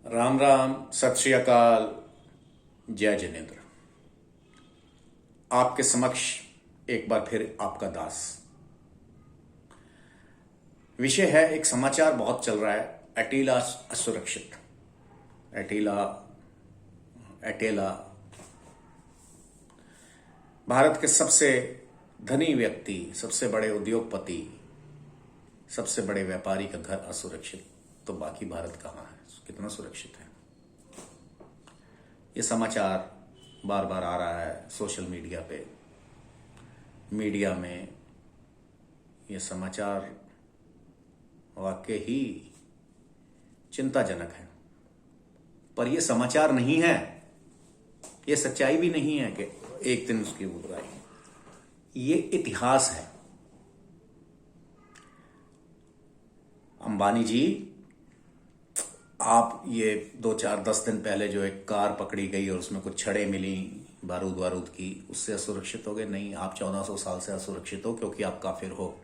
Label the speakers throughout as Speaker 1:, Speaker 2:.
Speaker 1: राम राम, सत श्री अकाल, जय जिनेन्द्र। आपके समक्ष एक बार फिर आपका दास। विषय है, एक समाचार बहुत चल रहा है, अटेला असुरक्षित। अटेला अटेला भारत के सबसे धनी व्यक्ति, सबसे बड़े उद्योगपति, सबसे बड़े व्यापारी का घर असुरक्षित, तो बाकी भारत कहाँ है, कितना सुरक्षित है? ये समाचार बार बार आ रहा है सोशल मीडिया पे, मीडिया में। ये समाचार वाकई ही चिंताजनक है, पर यह समाचार नहीं है, यह सच्चाई भी नहीं है कि एक दिन उसकी बुराई। ये इतिहास है। अंबानी जी, आप ये 2-4-10 दिन पहले जो एक कार पकड़ी गई और उसमें कुछ छड़ें मिली बारूद की, उससे असुरक्षित हो गए? नहीं, आप 1400 साल से असुरक्षित हो, क्योंकि आप काफिर हो।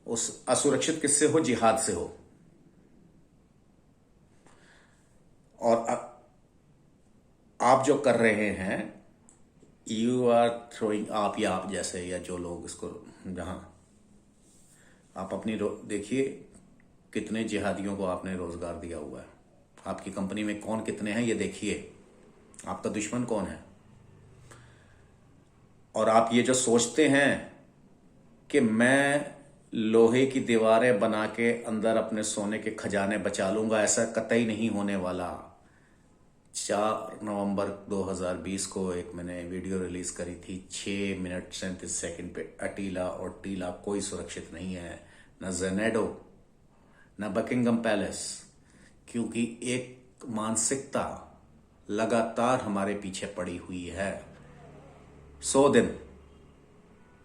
Speaker 1: उस असुरक्षित किससे हो? जिहाद से हो। और आप जो कर रहे हैं, यू आर थ्रोइंग, आप या आप जैसे, या जो लोग इसको, जहां आप अपनी देखिए कितने जिहादियों को आपने रोजगार दिया हुआ है। आपकी कंपनी में कौन कितने हैं ये देखिए, आपका दुश्मन कौन है। और आप ये जो सोचते हैं कि मैं लोहे की दीवारें बना के अंदर अपने सोने के खजाने बचा लूंगा, ऐसा कतई नहीं होने वाला। 4 नवंबर 2020 को एक मैंने वीडियो रिलीज करी थी, 6 मिनट 37 सेकंड पे। अटीला और टीला कोई सुरक्षित नहीं है, न जेनेडो, न बकिंगम पैलेस, क्योंकि एक मानसिकता लगातार हमारे पीछे पड़ी हुई है। 100 दिन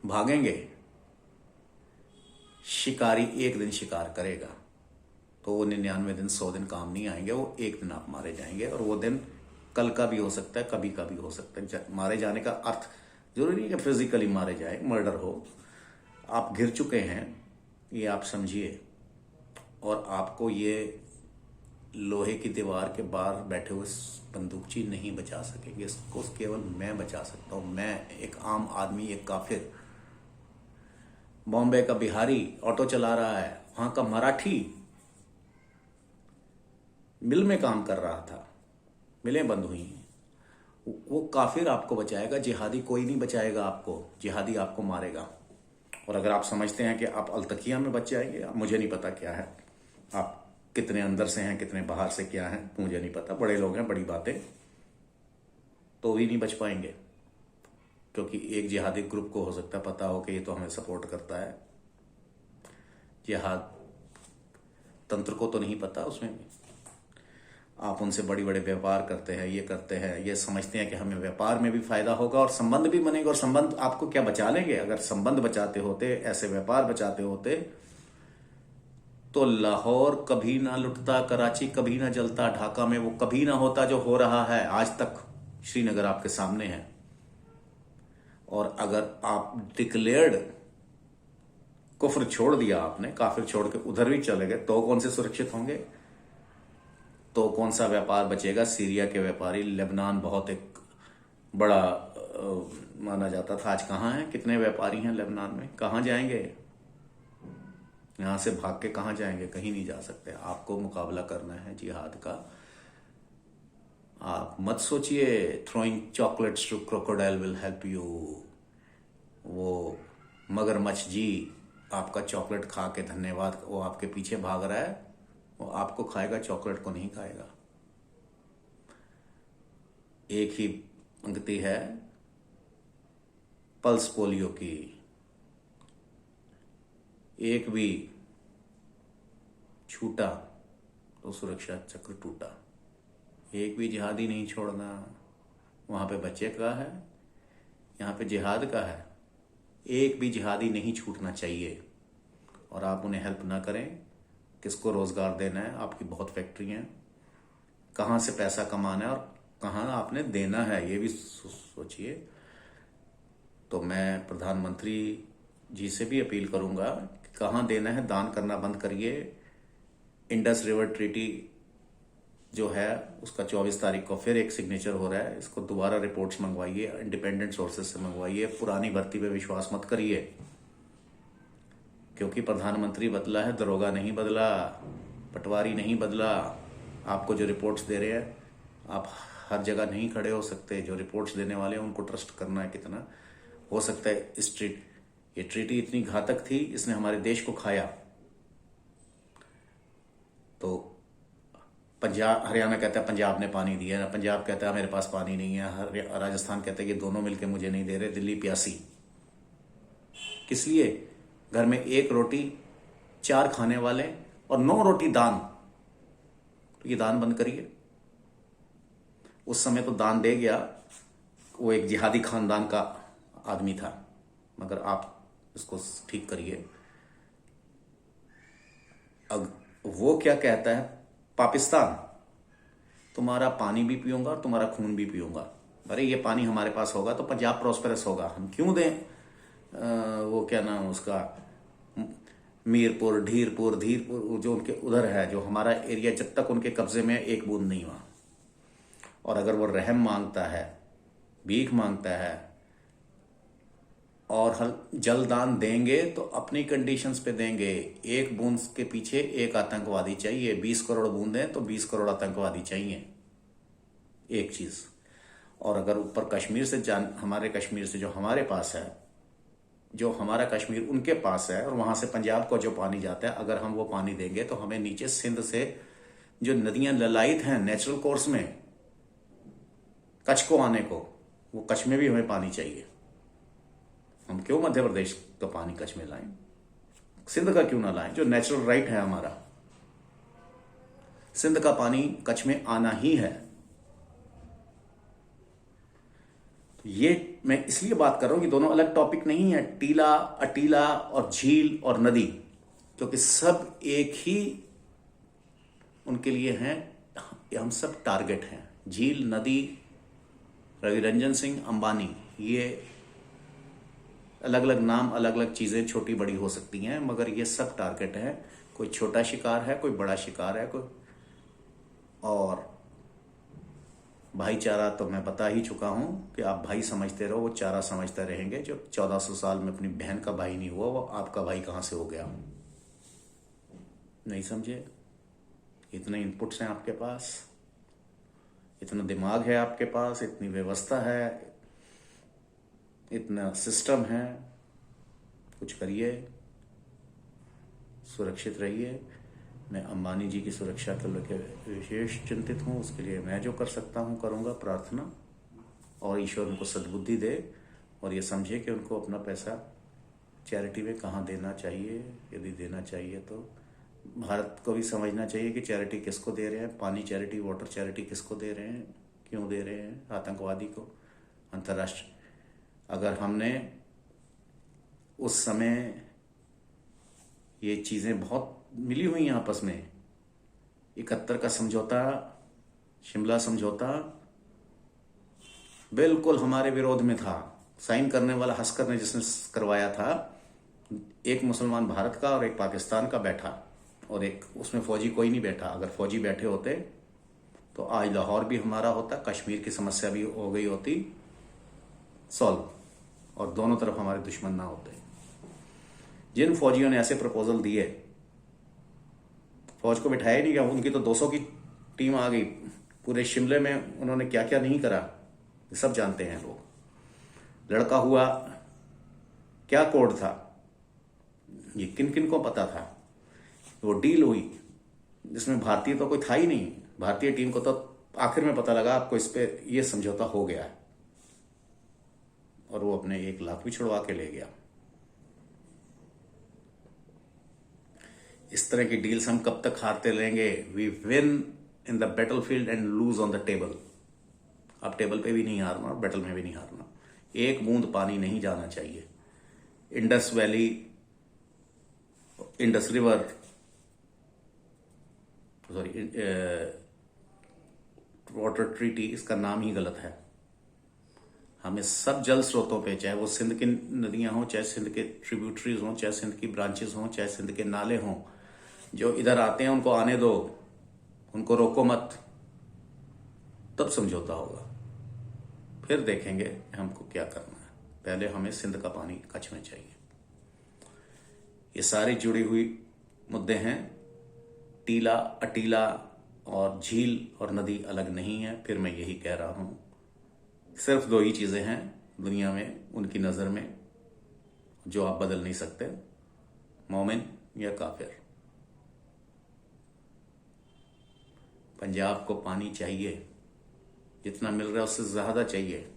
Speaker 1: भागेंगे, शिकारी एक दिन शिकार करेगा, तो वो 99 दिन 100 दिन काम नहीं आएंगे, वो एक दिन आप मारे जाएंगे। और वो दिन कल का भी हो सकता है, कभी का भी हो सकता है। मारे जाने का अर्थ जरूरी नहीं कि फिजिकली मारे जाए, मर्डर हो। आप घिर चुके हैं, ये आप समझिए। और आपको ये लोहे की दीवार के बाहर बैठे हुए बंदूकची नहीं बचा सकेंगे। इसको केवल मैं बचा सकता हूं। मैं एक आम आदमी, एक काफिर, बॉम्बे का बिहारी ऑटो चला रहा है, वहां का मराठी मिल में काम कर रहा था, मिलें बंद हुई हैं, वो काफिर आपको बचाएगा। जिहादी कोई नहीं बचाएगा आपको, जिहादी आपको मारेगा। और अगर आप समझते हैं कि आप अलतकिया में बच जाएंगे, मुझे नहीं पता क्या है, आप कितने अंदर से हैं, कितने बाहर से क्या हैं, मुझे नहीं पता। बड़े लोग हैं, बड़ी बातें, तो भी नहीं बच पाएंगे, क्योंकि एक जिहादी ग्रुप को हो सकता है पता हो कि ये तो हमें सपोर्ट करता है। जिहाद तंत्र को तो नहीं पता, उसमें भी आप उनसे बड़ी बड़े व्यापार करते हैं, ये करते हैं, ये समझते हैं कि हमें व्यापार में भी फायदा होगा और संबंध भी बनेगा। और संबंध आपको क्या बचा लेंगे? अगर संबंध बचाते होते, ऐसे व्यापार बचाते होते, तो लाहौर कभी ना लुटता, कराची कभी ना जलता, ढाका में वो कभी ना होता जो हो रहा है आज तक। श्रीनगर आपके सामने है। और अगर आप डिक्लेयर्ड कुफ्र छोड़ दिया आपने, काफिर छोड़ के उधर भी चले गए, तो कौन से सुरक्षित होंगे? तो कौन सा व्यापार बचेगा? सीरिया के व्यापारी, लेबनान बहुत एक बड़ा माना जाता था, आज कहाँ है? कितने व्यापारी हैं लेबनान में? कहाँ जाएंगे? यहां से भाग के कहां जाएंगे? कहीं नहीं जा सकते। आपको मुकाबला करना है जिहाद का। आप मत सोचिए throwing chocolates to crocodile will help you. वो मगरमच्छ जी आपका चॉकलेट खा के धन्यवाद, वो आपके पीछे भाग रहा है, वो आपको खाएगा, चॉकलेट को नहीं खाएगा। एक ही पंक्ति है पल्स पोलियो की, एक भी छूटा तो सुरक्षा चक्र टूटा। एक भी जिहादी नहीं छोड़ना। वहां पे बच्चे का है, यहां पे जिहाद का है। एक भी जिहादी नहीं छूटना चाहिए। और आप उन्हें हेल्प ना करें, किसको रोजगार देना है? आपकी बहुत फैक्ट्री हैं, कहां से पैसा कमाना है और कहां आपने देना है, ये भी सोचिए। तो मैं प्रधानमंत्री जी से भी अपील करूंगा कि कहां देना है, दान करना बंद करिए। इंडस रिवर ट्रीटी जो है उसका 24 तारीख को फिर एक सिग्नेचर हो रहा है। इसको दोबारा रिपोर्ट्स मंगवाइए, इंडिपेंडेंट सोर्सेज से मंगवाइए। पुरानी भर्ती पे विश्वास मत करिए, क्योंकि प्रधानमंत्री बदला है, दरोगा नहीं बदला, पटवारी नहीं बदला। आपको जो रिपोर्ट्स दे रहे हैं, आप हर जगह नहीं खड़े हो सकते। जो रिपोर्ट्स देने वाले हैं उनको ट्रस्ट करना है कितना हो सकता है। ये ट्रीटी इतनी घातक थी, इसने हमारे देश को खाया। तो पंजाब, हरियाणा कहता है पंजाब ने पानी दिया ना, पंजाब कहता है मेरे पास पानी नहीं है, राजस्थान कहता है ये दोनों मिलके मुझे नहीं दे रहे, दिल्ली प्यासी। किस लिए? घर में 1 रोटी 4 खाने वाले और 9 रोटी दान। तो ये दान बंद करिए। उस समय तो दान दे गया, वो एक जिहादी खानदान का आदमी था, मगर आप इसको ठीक करिए। अब वो क्या कहता है, पाकिस्तान तुम्हारा पानी भी पीऊंगा और तुम्हारा खून भी पीऊंगा। अरे ये पानी हमारे पास होगा तो पंजाब प्रॉस्पेरस होगा, हम क्यों दें? वो क्या नाम उसका, मीरपुर, धीरपुर जो उनके उधर है, जो हमारा एरिया, जब तक उनके कब्जे में 1 बूंद नहीं हुआ। और अगर वो रहम मांगता है, भीख मांगता है और हम जलदान देंगे तो अपनी कंडीशंस पे देंगे। 1 बूंद के पीछे 1 आतंकवादी चाहिए, 20 करोड़ बूंदें तो 20 करोड़ आतंकवादी चाहिए, एक चीज। और अगर ऊपर कश्मीर से हमारे कश्मीर से जो हमारे पास है, जो हमारा कश्मीर उनके पास है, और वहां से पंजाब को जो पानी जाता है, अगर हम वो पानी देंगे तो हमें नीचे सिंध से जो नदियां ललायित हैं नेचुरल कोर्स में कच्छ को आने को, वो कच्छ में भी हमें पानी चाहिए। हम क्यों मध्य प्रदेश का पानी कच्छ में लाएं? सिंध का क्यों ना लाएं, जो नेचुरल राइट है हमारा? सिंध का पानी कच्छ में आना ही है। तो ये मैं इसलिए बात कर रहा हूं कि दोनों अलग टॉपिक नहीं है, टीला, अटीला और झील और नदी, क्योंकि सब एक ही उनके लिए हैं। हम सब टारगेट हैं। झील, नदी, रवि रंजन सिंह, अंबानी, ये अलग अलग नाम, अलग अलग चीजें छोटी बड़ी हो सकती हैं, मगर ये सब टारगेट है। कोई छोटा शिकार है, कोई बड़ा शिकार है, कोई। और भाईचारा तो मैं बता ही चुका हूं कि आप भाई समझते रहो, वो चारा समझते रहेंगे। जो 1400 साल में अपनी बहन का भाई नहीं हुआ, वो आपका भाई कहां से हो गया? नहीं समझे? इतने इनपुट्स हैं आपके पास, इतना दिमाग है आपके पास, इतनी व्यवस्था है, इतना सिस्टम है। कुछ करिए, सुरक्षित रहिए। मैं अंबानी जी की सुरक्षा को लेकर विशेष चिंतित हूँ। उसके लिए मैं जो कर सकता हूँ करूँगा, प्रार्थना, और ईश्वर उनको सद्बुद्धि दे और ये समझे कि उनको अपना पैसा चैरिटी में कहाँ देना चाहिए। यदि देना चाहिए तो भारत को भी समझना चाहिए कि चैरिटी किसको दे रहे हैं। पानी चैरिटी, वाटर चैरिटी किसको दे रहे हैं, क्यों दे रहे हैं? आतंकवादी को, अंतर्राष्ट्रीय। अगर हमने उस समय ये चीज़ें बहुत मिली हुई हैं आपस में, 71 का समझौता, शिमला समझौता बिल्कुल हमारे विरोध में था। साइन करने वाला हस्कर ने जिसने करवाया था, एक मुसलमान भारत का और एक पाकिस्तान का बैठा, और एक उसमें फौजी कोई नहीं बैठा। अगर फौजी बैठे होते तो आज लाहौर भी हमारा होता, कश्मीर की समस्या भी हो गई होती सॉल्व, और दोनों तरफ हमारे दुश्मन ना होते। जिन फौजियों ने ऐसे प्रपोजल दिए, फौज को बिठाया ही नहीं गया। उनकी तो 200 की टीम आ गई पूरे शिमले में। उन्होंने क्या क्या नहीं करा, सब जानते हैं लोग। लड़का हुआ, क्या कोड था, ये किन किन को पता था। वो डील हुई जिसमें भारतीय तो कोई था ही नहीं। भारतीय टीम को तो आखिर में पता लगा आपको इस पे ये समझौता हो गया है, और वो अपने 1 लाख भी छुड़वा के ले गया। इस तरह की डील्स हम कब तक हारते रहेंगे? We win in the battlefield and lose on the table. अब टेबल पे भी नहीं हारना और बैटल में भी नहीं हारना। 1 बूंद पानी नहीं जाना चाहिए। Indus valley, Indus river, sorry, water treaty, इसका नाम ही गलत है। हमें सब जल स्रोतों पे, चाहे वो सिंध की नदियां हों, चाहे सिंध के ट्रिब्यूटरीज हों, चाहे सिंध की ब्रांचेस हों, चाहे सिंध के नाले हों, जो इधर आते हैं उनको आने दो, उनको रोको मत। तब समझौता होगा। फिर देखेंगे हमको क्या करना है। पहले हमें सिंध का पानी कच्छ में चाहिए। ये सारी जुड़ी हुई मुद्दे हैं। टीला, अटीला और झील और नदी अलग नहीं है। फिर मैं यही कह रहा हूं, सिर्फ दो ही चीजें हैं दुनिया में, उनकी नजर में, जो आप बदल नहीं सकते, मोमिन या काफिर। पंजाब को पानी चाहिए, जितना मिल रहा है उससे ज्यादा चाहिए।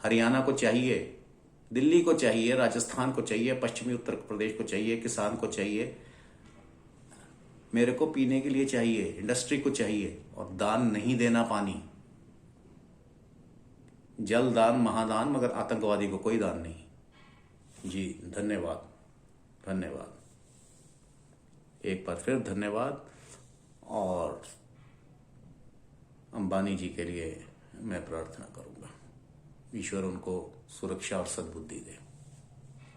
Speaker 1: हरियाणा को चाहिए, दिल्ली को चाहिए, राजस्थान को चाहिए, पश्चिमी उत्तर प्रदेश को चाहिए, किसान को चाहिए, मेरे को पीने के लिए चाहिए, इंडस्ट्री को चाहिए। और दान नहीं देना पानी। जल दान महादान, मगर आतंकवादी को कोई दान नहीं। जी धन्यवाद, धन्यवाद, एक बार फिर धन्यवाद। और अंबानी जी के लिए मैं प्रार्थना करूंगा, ईश्वर उनको सुरक्षा और सद्बुद्धि दे।